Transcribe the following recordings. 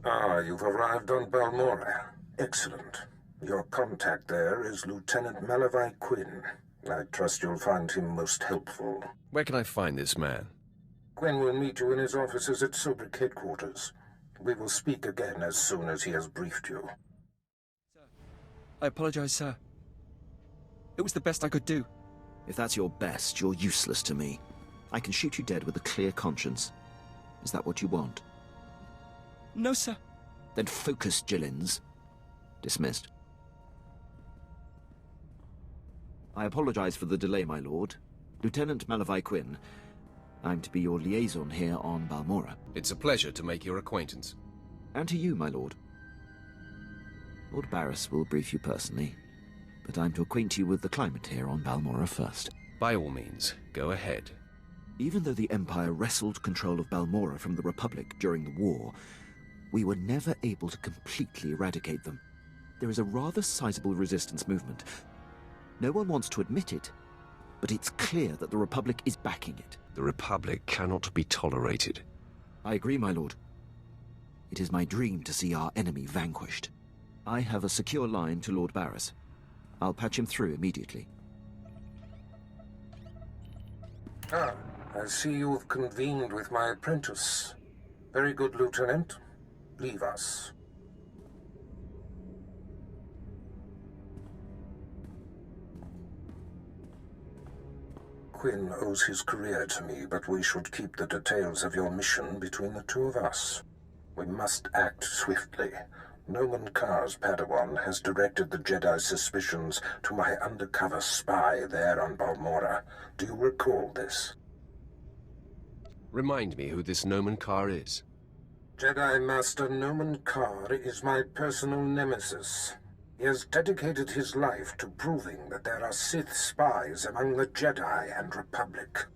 Ah, you've arrived on Balmorra. Excellent. Your contact there is Lieutenant Malavai Quinn. I trust you'll find him most helpful. Where can I find this man? Quinn will meet you in his offices at Sobrick headquarters. We will speak again as soon as he has briefed you. I apologize, sir. It was the best I could do. If that's your best, you're useless to me. I can shoot you dead with a clear conscience. Is that what you want? No, sir. Then focus, Gillins. Dismissed. I apologize for the delay, my lord. Lieutenant Malavai Quinn. I'm to be your liaison here on Balmorra. It's a pleasure to make your acquaintance. And to you, my lord. Lord Barris will brief you personally, but I'm to acquaint you with the climate here on Balmorra first. By all means, go ahead. Even though the Empire wrestled control of Balmorra from the Republic during the war, we were never able to completely eradicate them. There is a rather sizable resistance movement. No one wants to admit it, but it's clear that the Republic is backing it. The Republic cannot be tolerated. I agree, my lord. It is my dream to see our enemy vanquished. I have a secure line to Lord Barris. I'll patch him through immediately. Ah, I see you've convened with my apprentice. Very good, Lieutenant. Leave us. Quinn owes his career to me, but we should keep the details of your mission between the two of us. We must act swiftly. Noman Carr's Padawan has directed the Jedi's suspicions to my undercover spy there on Balmorra. Do you recall this? Remind me who this Noman Carr is. Jedi Master Noman Carr is my personal nemesis. He has dedicated his life to proving that there are Sith spies among the Jedi and Republic.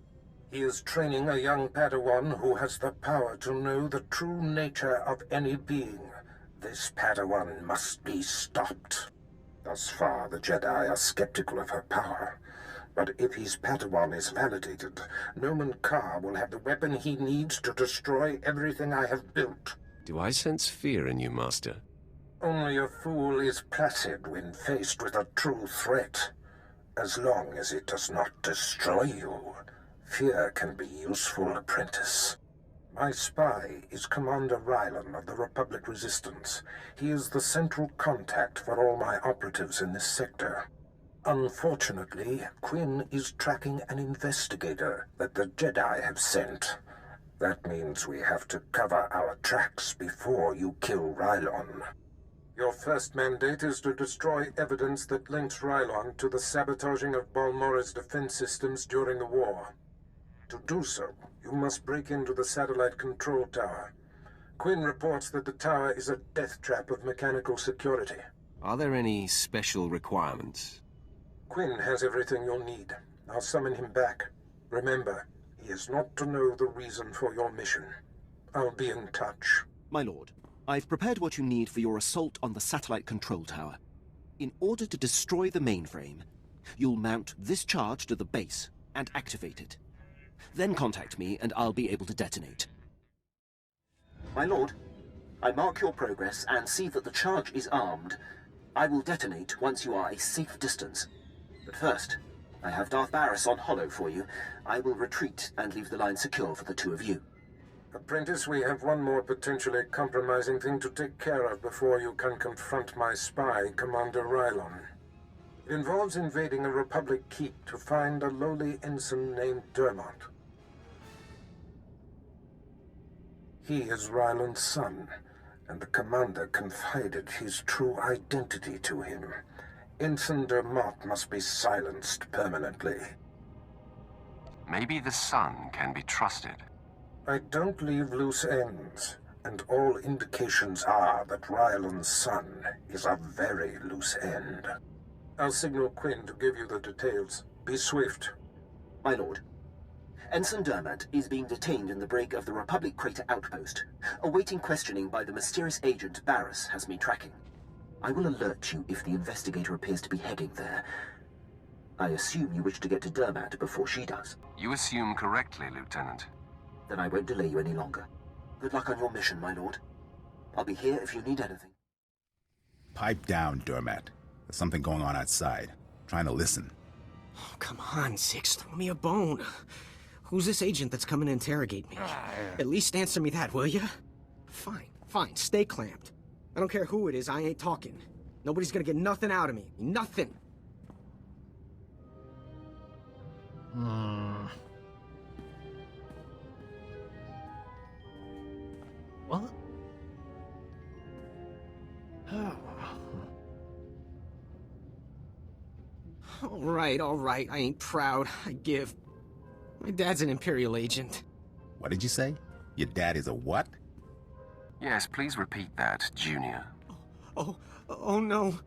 He is training a young Padawan who has the power to know the true nature of any being. This Padawan must be stopped. Thus far, the Jedi are skeptical of her power. But if his Padawan is validated, Noman Carr will have the weapon he needs to destroy everything I have built. Do I sense fear in you, Master? Only a fool is placid when faced with a true threat. As long as it does not destroy you, fear can be useful, apprentice. My spy is Commander Rylan of the Republic Resistance. He is the central contact for all my operatives in this sector. Unfortunately, Quinn is tracking an investigator that the Jedi have sent. That means we have to cover our tracks before you kill Rylon. Your first mandate is to destroy evidence that links Rylon to the sabotaging of Balmorra's defense systems during the war. To do so, you must break into the satellite control tower. Quinn reports that the tower is a death trap of mechanical security. Are there any special requirements? Quinn has everything you'll need. I'll summon him back. Remember, he is not to know the reason for your mission. I'll be in touch. My lord, I've prepared what you need for your assault on the satellite control tower. In order to destroy the mainframe, you'll mount this charge to the base and activate it. Then contact me and I'll be able to detonate. My lord, I mark your progress and see that the charge is armed. I will detonate once you are a safe distance. But first, I have Darth Barris on holo for you. I will retreat and leave the line secure for the two of you. Apprentice, we have one more potentially compromising thing to take care of before you can confront my spy, Commander Rylon. It involves invading a Republic keep to find a lowly ensign named Dermot. He is Rylon's son, and the commander confided his true identity to him. Ensign Dermot must be silenced permanently. Maybe the son can be trusted. I don't leave loose ends, and all indications are that Rylon's son is a very loose end. I'll signal Quinn to give you the details. Be swift. My lord, Ensign Dermot is being detained in the brig of the Republic Crater Outpost, awaiting questioning by the mysterious agent Barris has me tracking. I will alert you if the investigator appears to be heading there. I assume you wish to get to Dermot before she does. You assume correctly, Lieutenant. Then I won't delay you any longer. Good luck on your mission, my lord. I'll be here if you need anything. Pipe down, Dermat. There's something going on outside. Trying to listen. Oh, come on, Six, throw me a bone. Who's this agent that's coming to interrogate me? At least answer me that, will ya? Fine, stay clamped. I don't care who it is, I ain't talking. Nobody's gonna get nothing out of me. Nothing. What? All right, I ain't proud. I give. My dad's an Imperial agent. What did you say? Your dad is a what? Yes, please repeat that, Junior. Oh no.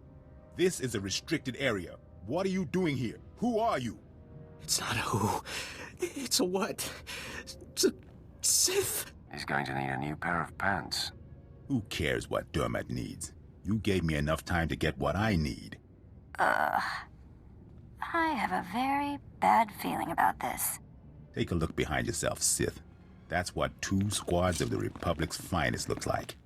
This is a restricted area. What are you doing here? Who are you? It's not a who. It's a what. It's a Sith. He's going to need a new pair of pants. Who cares what Dermat needs? You gave me enough time to get what I need. I have a very bad feeling about this. Take a look behind yourself, Sith. That's what 2 squads of the Republic's finest looks like.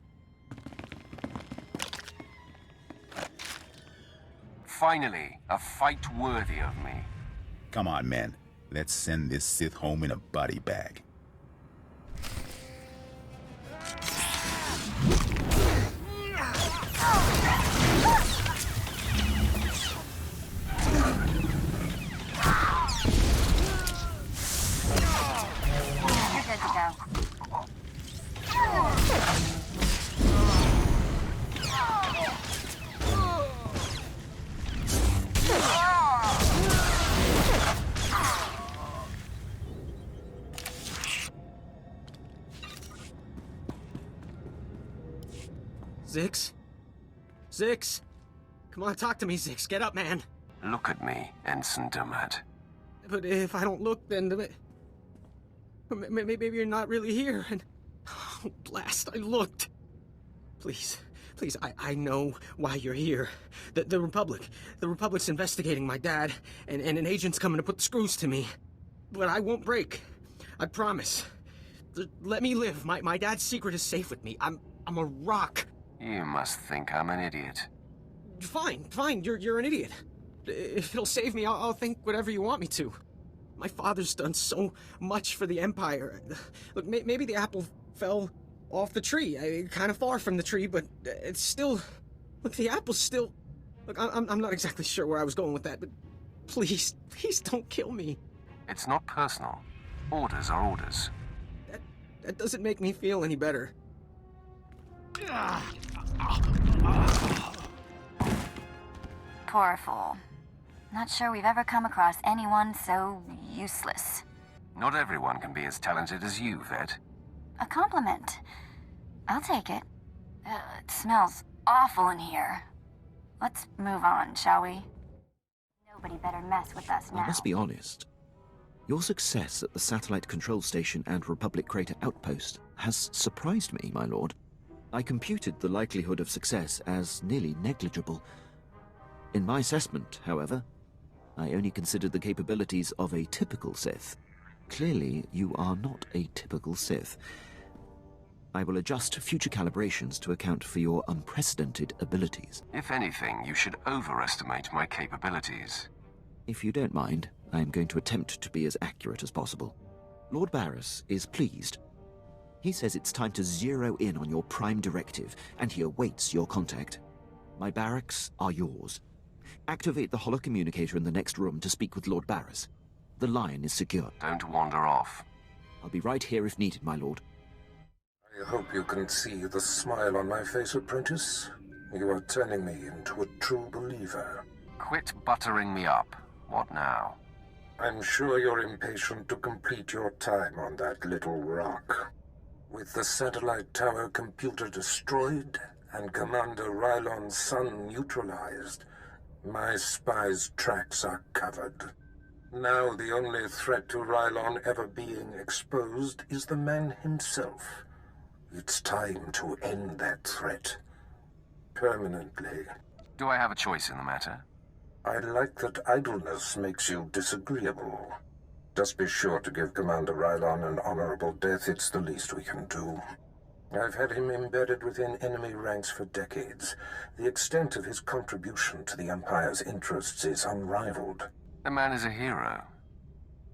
Finally, a fight worthy of me. Come on, men. Let's send this Sith home in a body bag. You're good to go. Zix? Come on, talk to me, Zix. Get up, man. Look at me, Ensign Dermat. But if I don't look, then... Maybe you're not really here, and... Oh, blast, I looked. Please, I know why you're here. The Republic's investigating my dad, and an agent's coming to put the screws to me. But I won't break. I promise. Let me live. My dad's secret is safe with me. I'm a rock. You must think I'm an idiot. Fine, you're an idiot. If it'll save me, I'll think whatever you want me to. My father's done so much for the Empire. Look, maybe the apple fell off the tree. Kind of far from the tree, but it's still... Look, the apple's still... Look, I'm not exactly sure where I was going with that, but please don't kill me. It's not personal. Orders are orders. That doesn't make me feel any better. Poor fool. Not sure we've ever come across anyone so useless. Not everyone can be as talented as you, Vet. A compliment. I'll take it. It smells awful in here. Let's move on, shall we? Nobody better mess with us now. I must be honest. Your success at the Satellite Control Station and Republic Crater Outpost has surprised me, my lord. I computed the likelihood of success as nearly negligible. In my assessment, however, I only considered the capabilities of a typical Sith. Clearly, you are not a typical Sith. I will adjust future calibrations to account for your unprecedented abilities. If anything, you should overestimate my capabilities. If you don't mind, I am going to attempt to be as accurate as possible. Lord Barris is pleased. He says it's time to zero in on your prime directive, and he awaits your contact. My barracks are yours. Activate the holocommunicator in the next room to speak with Lord Barris. The line is secure. Don't wander off. I'll be right here if needed, my lord. I hope you can see the smile on my face, apprentice. You are turning me into a true believer. Quit buttering me up. What now? I'm sure you're impatient to complete your time on that little rock. With the satellite tower computer destroyed and Commander Rylon's son neutralized, my spy's tracks are covered. Now the only threat to Rylon ever being exposed is the man himself. It's time to end that threat. Permanently. Do I have a choice in the matter? I like that idleness makes you disagreeable. Just be sure to give Commander Rylon an honorable death. It's the least we can do. I've had him embedded within enemy ranks for decades. The extent of his contribution to the Empire's interests is unrivaled. The man is a hero.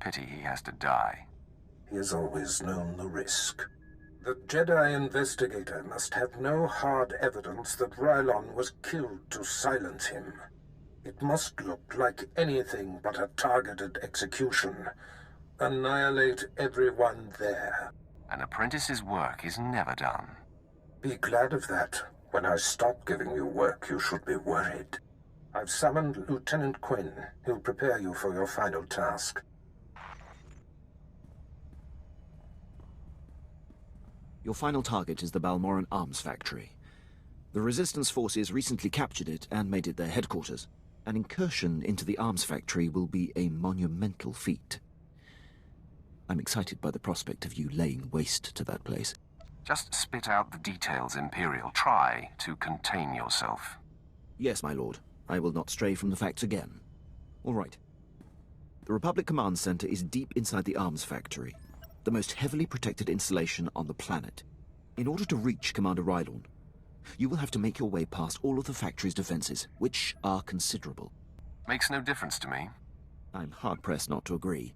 Pity he has to die. He has always known the risk. The Jedi investigator must have no hard evidence that Rylon was killed to silence him. It must look like anything but a targeted execution. Annihilate everyone there. An apprentice's work is never done. Be glad of that. When I stop giving you work, you should be worried. I've summoned Lieutenant Quinn. He'll prepare you for your final task. Your final target is the Balmorran arms factory. The Resistance forces recently captured it and made it their headquarters. An incursion into the arms factory will be a monumental feat. I'm excited by the prospect of you laying waste to that place. Just spit out the details, Imperial. Try to contain yourself. Yes, my lord. I will not stray from the facts again. All right. The Republic Command Center is deep inside the arms factory, the most heavily protected installation on the planet. In order to reach Commander Rylon, you will have to make your way past all of the factory's defenses, which are considerable. Makes no difference to me. I'm hard-pressed not to agree.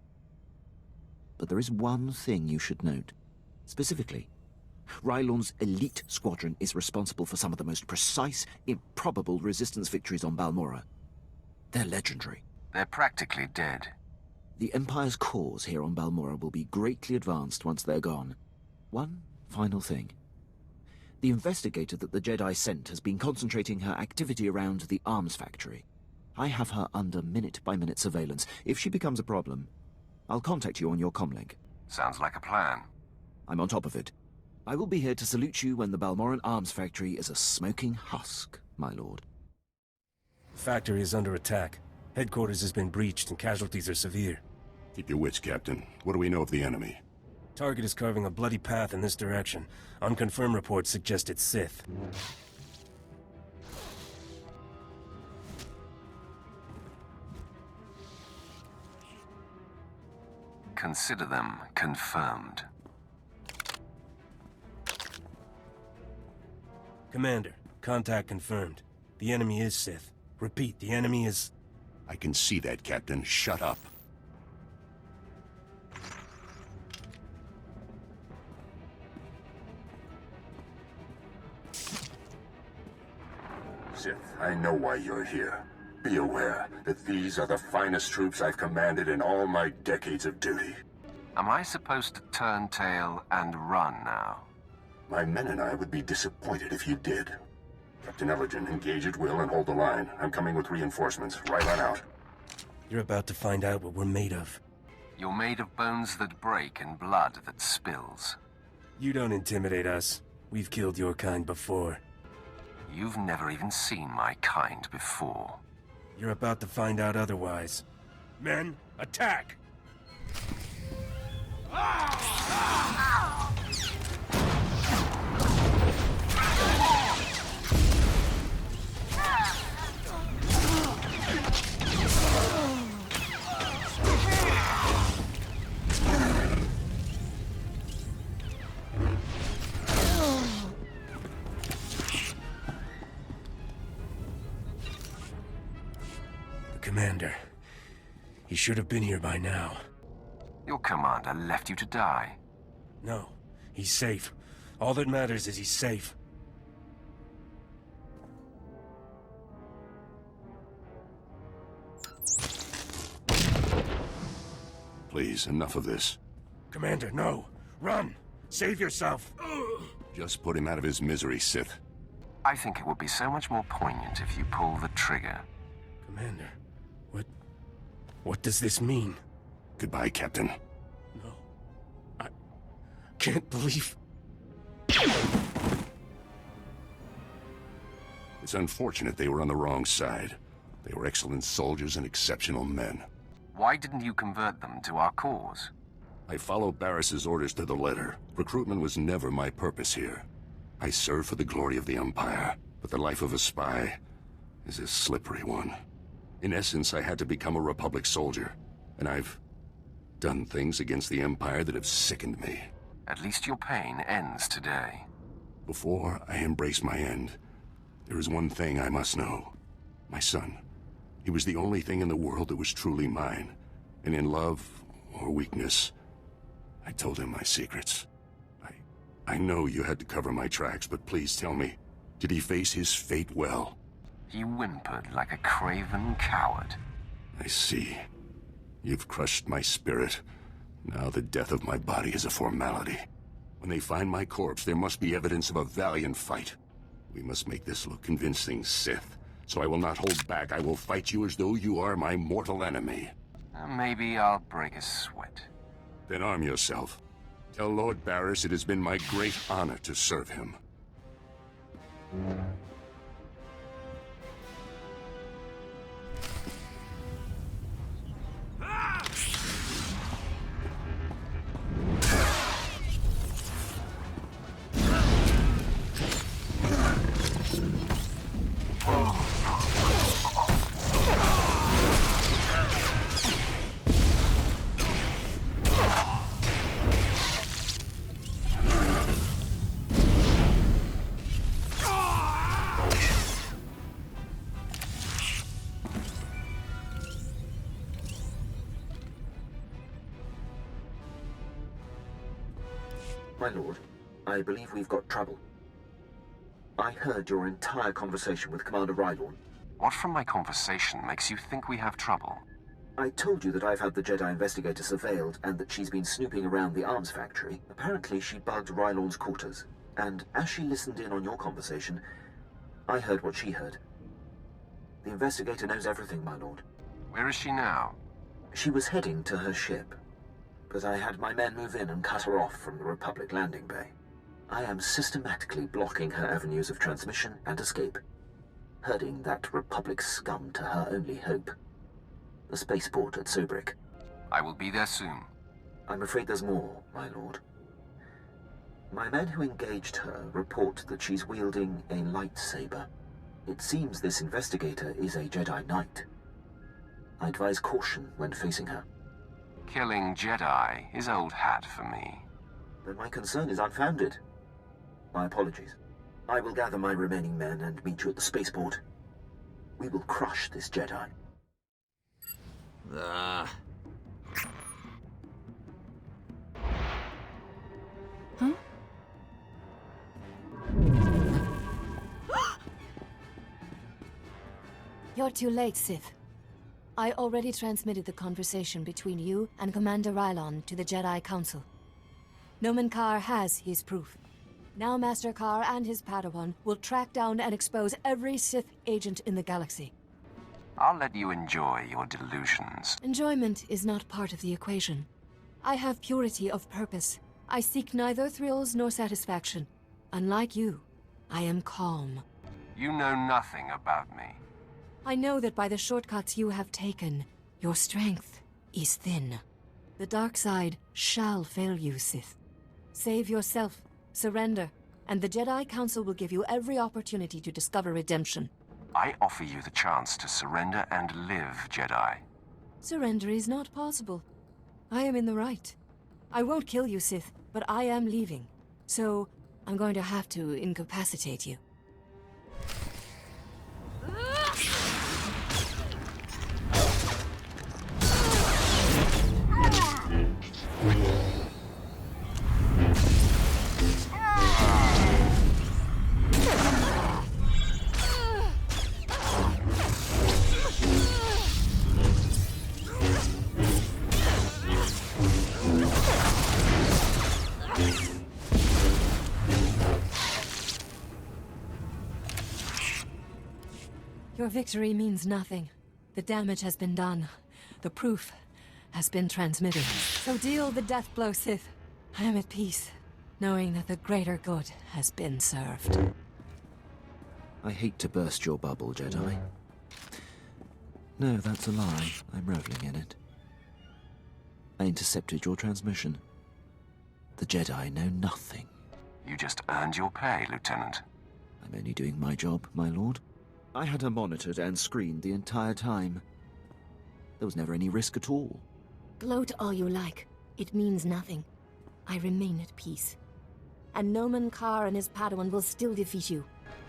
But there is one thing you should note. Specifically, Rylon's elite squadron is responsible for some of the most precise, improbable Resistance victories on Balmorra. They're legendary. They're practically dead. The Empire's cause here on Balmorra will be greatly advanced once they're gone. One final thing. The investigator that the Jedi sent has been concentrating her activity around the arms factory. I have her under minute-by-minute surveillance. If she becomes a problem, I'll contact you on your comlink. Sounds like a plan. I'm on top of it. I will be here to salute you when the Balmorran arms factory is a smoking husk, my lord. The factory is under attack. Headquarters has been breached and casualties are severe. Keep your wits, Captain. What do we know of the enemy? Target is carving a bloody path in this direction. Unconfirmed reports suggest it's Sith. Consider them confirmed. Commander, contact confirmed. The enemy is Sith. Repeat, the enemy is... I can see that, Captain. Shut up. Sith, I know why you're here. Be aware that these are the finest troops I've commanded in all my decades of duty. Am I supposed to turn tail and run now? My men and I would be disappointed if you did. Captain Ellergen, engage at will and hold the line. I'm coming with reinforcements. Right on out. You're about to find out what we're made of. You're made of bones that break and blood that spills. You don't intimidate us. We've killed your kind before. You've never even seen my kind before. You're about to find out otherwise. Men, attack! Commander. He should have been here by now. Your commander left you to die. No, he's safe. All that matters is he's safe. Please, enough of this. Commander, no! Run! Save yourself! Just put him out of his misery, Sith. I think it would be so much more poignant if you pull the trigger. Commander, what does this mean? Goodbye, Captain. No. I can't believe... It's unfortunate they were on the wrong side. They were excellent soldiers and exceptional men. Why didn't you convert them to our cause? I followed Barris's orders to the letter. Recruitment was never my purpose here. I serve for the glory of the Empire, but the life of a spy is a slippery one. In essence, I had to become a Republic soldier, and I've done things against the Empire that have sickened me. At least your pain ends today. Before I embrace my end, there is one thing I must know. My son. He was the only thing in the world that was truly mine. And in love or weakness, I told him my secrets. I know you had to cover my tracks, but please tell me, did he face his fate well? He whimpered like a craven coward. I see. You've crushed my spirit. Now the death of my body is a formality. When they find my corpse, there must be evidence of a valiant fight. We must make this look convincing, Sith. So I will not hold back. I will fight you as though you are my mortal enemy. Maybe I'll break a sweat. Then arm yourself. Tell Lord Barris it has been my great honor to serve him. My lord, I believe we've got trouble. I heard your entire conversation with Commander Rylorn. What from my conversation makes you think we have trouble? I told you that I've had the Jedi investigator surveilled and that she's been snooping around the arms factory. Apparently she bugged Rylorn's quarters, and as she listened in on your conversation, I heard what she heard. The investigator knows everything, my lord. Where is she now? She was heading to her ship, but I had my men move in and cut her off from the Republic landing bay. I am systematically blocking her avenues of transmission and escape, herding that Republic scum to her only hope, the spaceport at Sobrik. I will be there soon. I'm afraid there's more, my lord. My men who engaged her report that she's wielding a lightsaber. It seems this investigator is a Jedi Knight. I advise caution when facing her. Killing Jedi is old hat for me. Then my concern is unfounded. My apologies. I will gather my remaining men and meet you at the spaceport. We will crush this Jedi. Huh? You're too late, Sith. I already transmitted the conversation between you and Commander Rylon to the Jedi Council. Nomen Karr has his proof. Now Master Karr and his Padawan will track down and expose every Sith agent in the galaxy. I'll let you enjoy your delusions. Enjoyment is not part of the equation. I have purity of purpose. I seek neither thrills nor satisfaction. Unlike you, I am calm. You know nothing about me. I know that by the shortcuts you have taken, your strength is thin. The dark side shall fail you, Sith. Save yourself, surrender, and the Jedi Council will give you every opportunity to discover redemption. I offer you the chance to surrender and live, Jedi. Surrender is not possible. I am in the right. I won't kill you, Sith, but I am leaving. So, I'm going to have to incapacitate you. Your victory means nothing. The damage has been done. The proof has been transmitted. So deal the death blow, Sith. I am at peace, knowing that the greater good has been served. I hate to burst your bubble, Jedi. No, that's a lie. I'm reveling in it. I intercepted your transmission. The Jedi know nothing. You just earned your pay, Lieutenant. I'm only doing my job, my lord. I had her monitored and screened the entire time. There was never any risk at all. Gloat all you like. It means nothing. I remain at peace. and Noman Carr and his Padawan will still defeat you.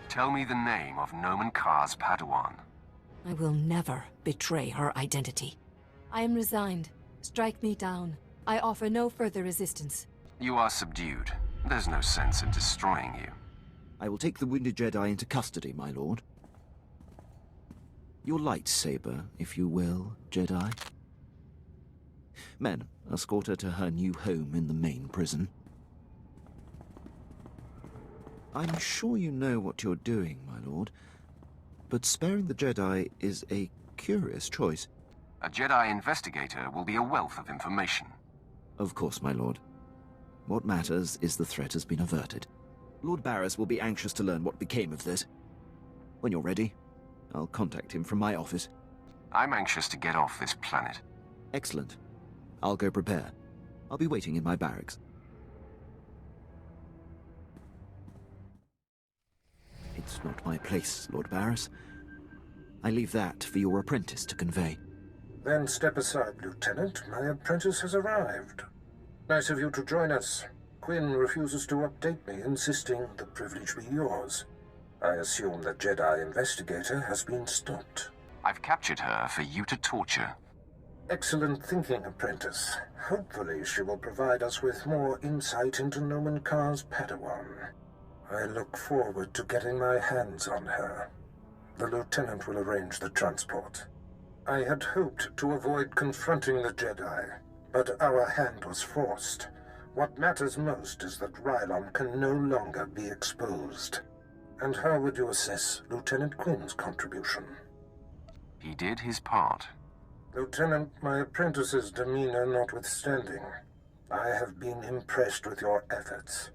Tell me the name of Noman Carr's Padawan. I will never betray her identity. I am resigned. Strike me down. I offer no further resistance. You are subdued. There's no sense in destroying you. I will take the wounded Jedi into custody, my lord. Your lightsaber, if you will, Jedi. Men, escort her to her new home in the main prison. I'm sure you know what you're doing, my lord, but sparing the Jedi is a curious choice. A Jedi investigator will be a wealth of information. Of course, my lord. What matters is the threat has been averted. Lord Barris will be anxious to learn what became of this. When you're ready, I'll contact him from my office. I'm anxious to get off this planet. Excellent. I'll go prepare. I'll be waiting in my barracks. It's not my place, Lord Barris. I leave that for your apprentice to convey. Then step aside, Lieutenant. My apprentice has arrived. Nice of you to join us. Quinn refuses to update me, insisting the privilege be yours. I assume the Jedi investigator has been stopped. I've captured her for you to torture. Excellent thinking, apprentice. Hopefully she will provide us with more insight into Noman Carr's Padawan. I look forward to getting my hands on her. The lieutenant will arrange the transport. I had hoped to avoid confronting the Jedi, but our hand was forced. What matters most is that Rylon can no longer be exposed. And how would you assess Lieutenant Quinn's contribution? He did his part. Lieutenant, my apprentice's demeanor notwithstanding, I have been impressed with your efforts.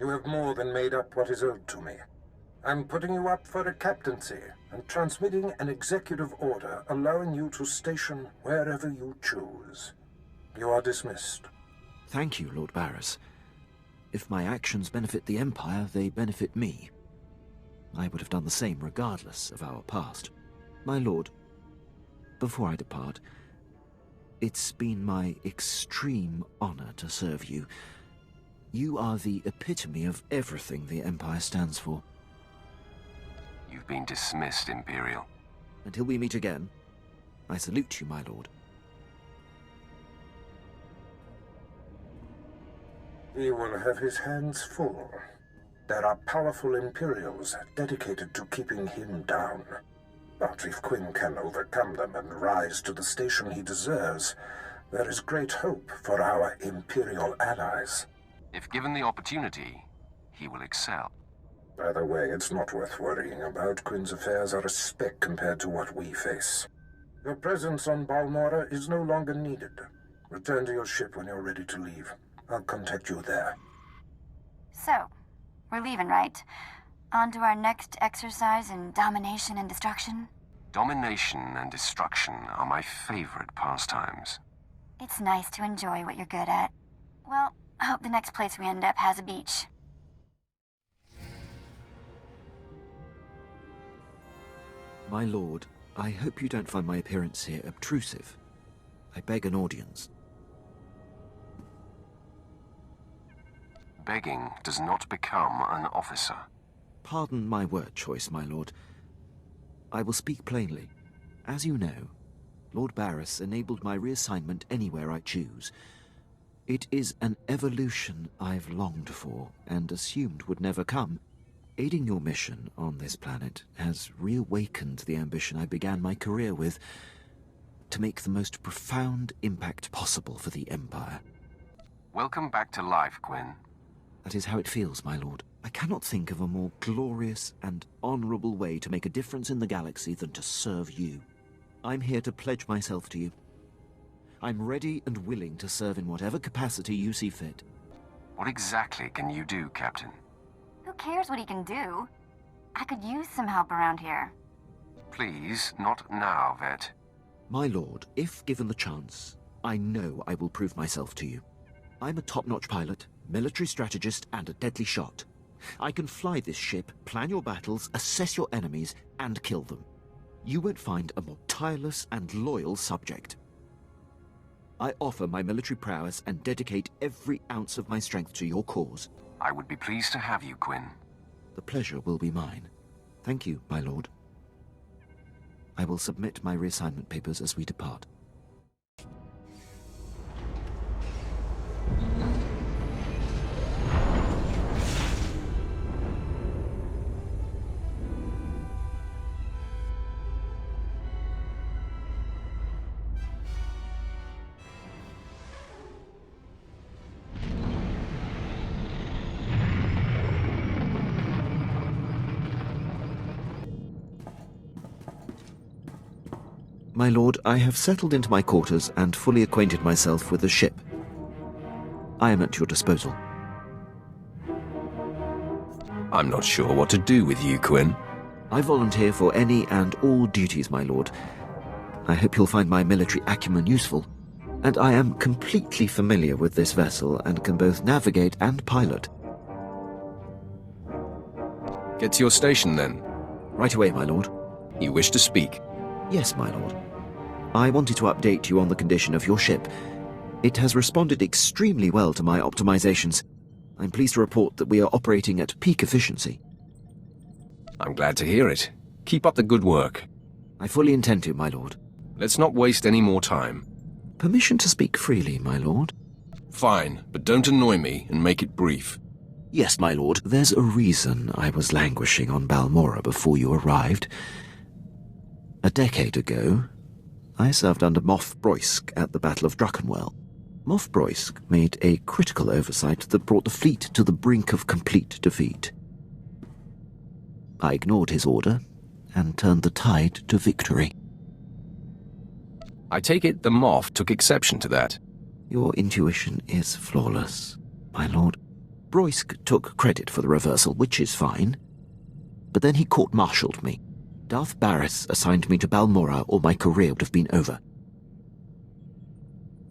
You have more than made up what is owed to me. I'm putting you up for a captaincy and transmitting an executive order allowing you to station wherever you choose. You are dismissed. Thank you, Lord Barris. If my actions benefit the Empire, they benefit me. I would have done the same regardless of our past. My lord, before I depart, it's been my extreme honor to serve you. You are the epitome of everything the Empire stands for. You've been dismissed, Imperial. Until we meet again, I salute you, my lord. He will have his hands full. There are powerful Imperials dedicated to keeping him down. But if Quinn can overcome them and rise to the station he deserves, there is great hope for our Imperial allies. If given the opportunity, he will excel. By the way, it's not worth worrying about. Quinn's affairs are a speck compared to what we face. Your presence on Balmorra is no longer needed. Return to your ship when you're ready to leave. I'll contact you there. So, we're leaving, right? On to our next exercise in domination and destruction? Domination and destruction are my favorite pastimes. It's nice to enjoy what you're good at. Well, I hope the next place we end up has a beach. My lord, I hope you don't find my appearance here obtrusive. I beg an audience. Begging does not become an officer. Pardon my word choice, my lord. I will speak plainly. As you know, Lord Barris enabled my reassignment anywhere I choose. It is an evolution I've longed for and assumed would never come. Aiding your mission on this planet has reawakened the ambition I began my career with, to make the most profound impact possible for the Empire. Welcome back to life, Quinn. That is how it feels, my lord. I cannot think of a more glorious and honorable way to make a difference in the galaxy than to serve you. I'm here to pledge myself to you. I'm ready and willing to serve in whatever capacity you see fit. What exactly can you do, Captain? Who cares what he can do? I could use some help around here. Please, not now, Vet. My lord, if given the chance, I know I will prove myself to you. I'm a top-notch pilot, military strategist, and a deadly shot. I can fly this ship, plan your battles, assess your enemies, and kill them. You won't find a more tireless and loyal subject. I offer my military prowess and dedicate every ounce of my strength to your cause. I would be pleased to have you, Quinn. The pleasure will be mine. Thank you, my lord. I will submit my reassignment papers as we depart. My lord, I have settled into my quarters and fully acquainted myself with the ship. I am at your disposal. I'm not sure what to do with you, Quinn. I volunteer for any and all duties, my lord. I hope you'll find my military acumen useful, and I am completely familiar with this vessel and can both navigate and pilot. Get to your station, then. Right away, my lord. You wish to speak? Yes, my lord. I wanted to update you on the condition of your ship. It has responded extremely well to my optimizations. I'm pleased to report that we are operating at peak efficiency. I'm glad to hear it. Keep up the good work. I fully intend to, my lord. Let's not waste any more time. Permission to speak freely, my lord? Fine, but don't annoy me and make it brief. Yes, my lord. There's a reason I was languishing on Balmorra before you arrived. A decade ago, I served under Moff Broysk at the Battle of Druckenwell. Moff Broysk made a critical oversight that brought the fleet to the brink of complete defeat. I ignored his order and turned the tide to victory. I take it the Moff took exception to that. Your intuition is flawless, my lord. Broysk took credit for the reversal, which is fine. But then he court-martialed me. Darth Barris assigned me to Balmorra, or my career would have been over.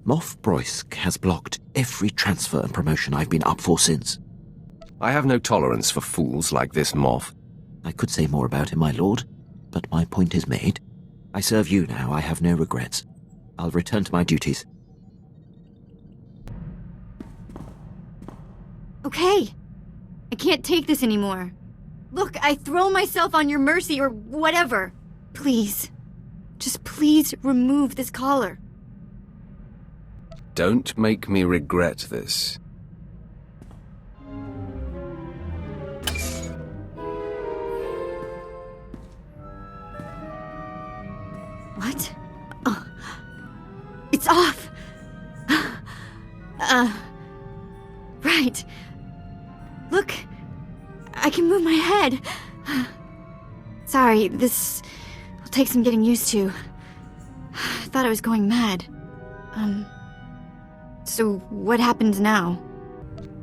Moff Broysk has blocked every transfer and promotion I've been up for since. I have no tolerance for fools like this Moff. I could say more about him, my lord, but my point is made. I serve you now, I have no regrets. I'll return to my duties. Okay. I can't take this anymore. Look, I throw myself on your mercy or whatever. Please. Just please remove this collar. Don't make me regret this. What? Oh. It's off! Right. Look, I can move my head. Sorry, this will take some getting used to. I thought I was going mad. So what happens now?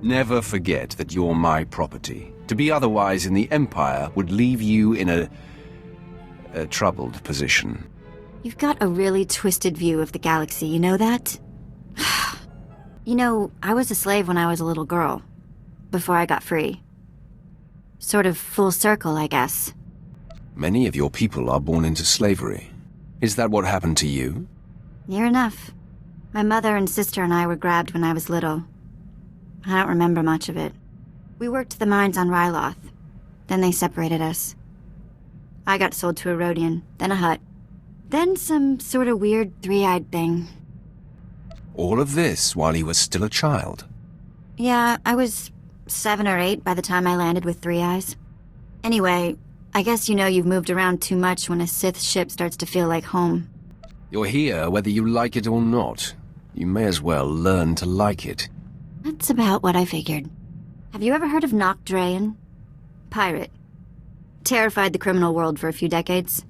Never forget that you're my property. To be otherwise in the Empire would leave you in a troubled position. You've got a really twisted view of the galaxy, you know that? You know, I was a slave when I was a little girl, before I got free. Sort of full circle, I guess. Many of your people are born into slavery. Is that what happened to you? Near enough. My mother and sister and I were grabbed when I was little. I don't remember much of it. We worked the mines on Ryloth. Then they separated us. I got sold to a Rhodian, then a Hutt. Then some sort of weird three-eyed thing. All of this while he was still a child? Yeah, I was 7 or 8 by the time I landed with 3 eyes. Anyway, I guess you know you've moved around too much when a Sith ship starts to feel like home. You're here whether you like it or not. You may as well learn to like it. That's about what I figured. Have you ever heard of Nock Drayen? Pirate. Terrified the criminal world for a few decades.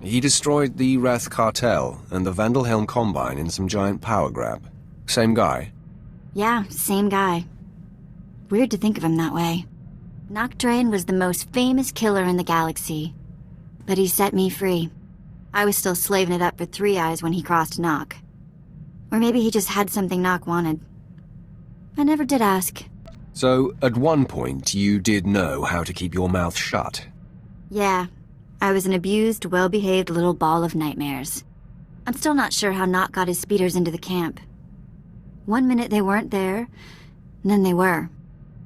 He destroyed the Wrath Cartel and the Vandalhelm Combine in some giant power grab. Same guy? Yeah, same guy. Weird to think of him that way. Nock Drayen was the most famous killer in the galaxy. But he set me free. I was still slaving it up for 3 eyes when he crossed Nock. Or maybe he just had something Nock wanted. I never did ask. So, at one point, you did know how to keep your mouth shut? Yeah. I was an abused, well-behaved little ball of nightmares. I'm still not sure how Nock got his speeders into the camp. One minute they weren't there, and then they were.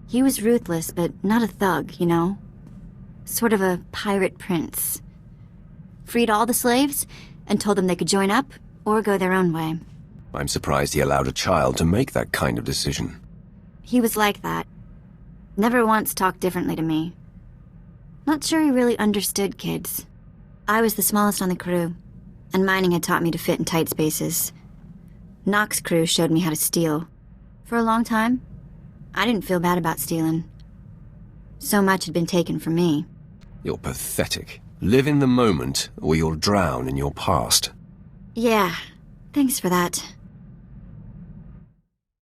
He was ruthless, but not a thug, you know? Sort of a pirate prince. Freed all the slaves and told them they could join up or go their own way. I'm surprised he allowed a child to make that kind of decision. He was like that. Never once talked differently to me. Not sure he really understood kids. I was the smallest on the crew, and mining had taught me to fit in tight spaces. Nock's crew showed me how to steal. For a long time, I didn't feel bad about stealing. So much had been taken from me. You're pathetic. Live in the moment, or you'll drown in your past. Yeah, thanks for that.